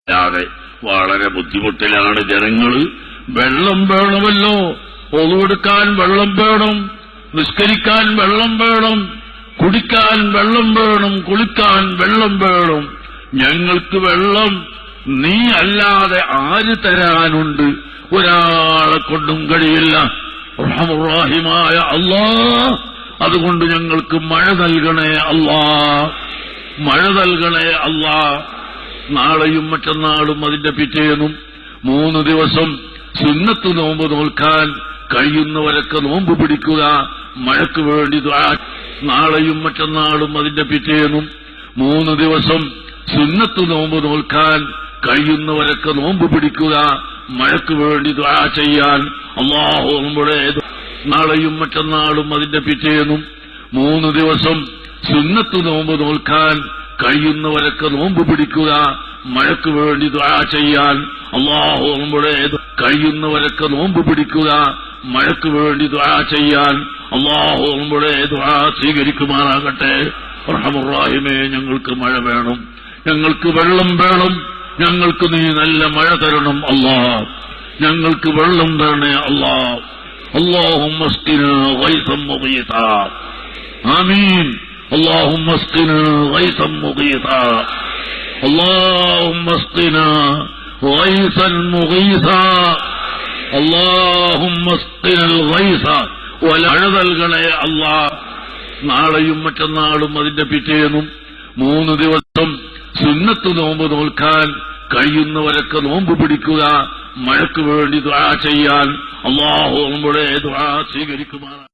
അല്ലാതെ വളരെ ബുദ്ധിമുട്ടിലാണ് ജനങ്ങൾ. വെള്ളം വേണമല്ലോ, ഒളുവെടുക്കാൻ വെള്ളം വേണം, നിസ്കരിക്കാൻ വെള്ളം വേണം, കുടിക്കാൻ വെള്ളം വേണം, കുളിക്കാൻ വെള്ളം വേണം. ഞങ്ങൾക്ക് വെള്ളം നീ അല്ലാതെ ആര് തരാനുണ്ട്? ഒരാളെ കൊണ്ടും കഴിയില്ല. റഹ്മാനുറഹീമായ അല്ലാഹ്, അതുകൊണ്ട് ഞങ്ങൾക്ക് മഴ നൽകണേ അല്ലാഹ്, മഴ നൽകണേ അല്ലാഹ്. നാളെയും മറ്റന്നാളും അതിന്റെ പിറ്റേന്നും 3 ദിവസം സുന്നത്ത് നോമ്പ് നോൽക്കാൻ കഴിയുന്നവരൊക്കെ നോമ്പ് പിടിക്കുക, മഴയ്ക്ക് വേണ്ടി ദുആ. നാളെയും മറ്റന്നാളും അതിന്റെ പിറ്റേന്നും 3 ദിവസം സുന്നത്ത് നോമ്പ് നോൽക്കാൻ കഴിയുന്നവരൊക്കെ നോമ്പ് പിടിക്കുക, മഴയ്ക്ക് വേണ്ടി ദുആ ചെയ്യാൻ അല്ലാഹു നമ്മുടെ. നാളെയും മറ്റന്നാളും അതിന്റെ പിറ്റേന്നും 3 ദിവസം സുന്നത്ത് നോമ്പ് നോൽക്കാൻ കഴിയുന്നവരൊക്കെ നോമ്പ് പിടിക്കുക, മഴയ്ക്ക് വേണ്ടി ദുആ ചെയ്യാൻ അല്ലാഹു നമ്മുടെ. കഴിയുന്നവരൊക്കെ നോമ്പ് പിടിക്കുക, മഴയ്ക്ക് വേണ്ടി ദുആ ചെയ്യാൻ അല്ലാഹു നമ്മുടെ ദുആ സ്വീകരിക്കുമാറാകട്ടെ. റഹ്മാനുറഹീമേ, ഞങ്ങൾക്ക് മഴ വേണം, ഞങ്ങൾക്ക് വെള്ളം വേണം, ഞങ്ങൾക്ക് നീ നല്ല മഴ തരണം അല്ലാഹ്, ഞങ്ങൾക്ക് വെള്ളം തരണേ അല്ലാഹ്. اللهم اسقنا غيثا مغيثا آمين. اللهم اسقنا غيثا مغيثا. اللهم اسقنا غيثا مغيثا. اللهم اسقنا الغيث ولعنذلغنേ അല്ലാഹ്. നാളെയും മറ്റന്നാളും അതിന്റെ പിറ്റേന്നും 3 ദിവസം സുന്നത്ത് നോമ്പ് നോൽക്കാൻ കഴിയുന്നവരൊക്കെ നോമ്പ് പിടിക്കുക, മഴയ്ക്ക് വേണ്ടി ദുആ ചെയ്യാൻ അല്ലാഹു നമ്മുടെ ദുആ സ്വീകരിക്കുമാറാകട്ടെ.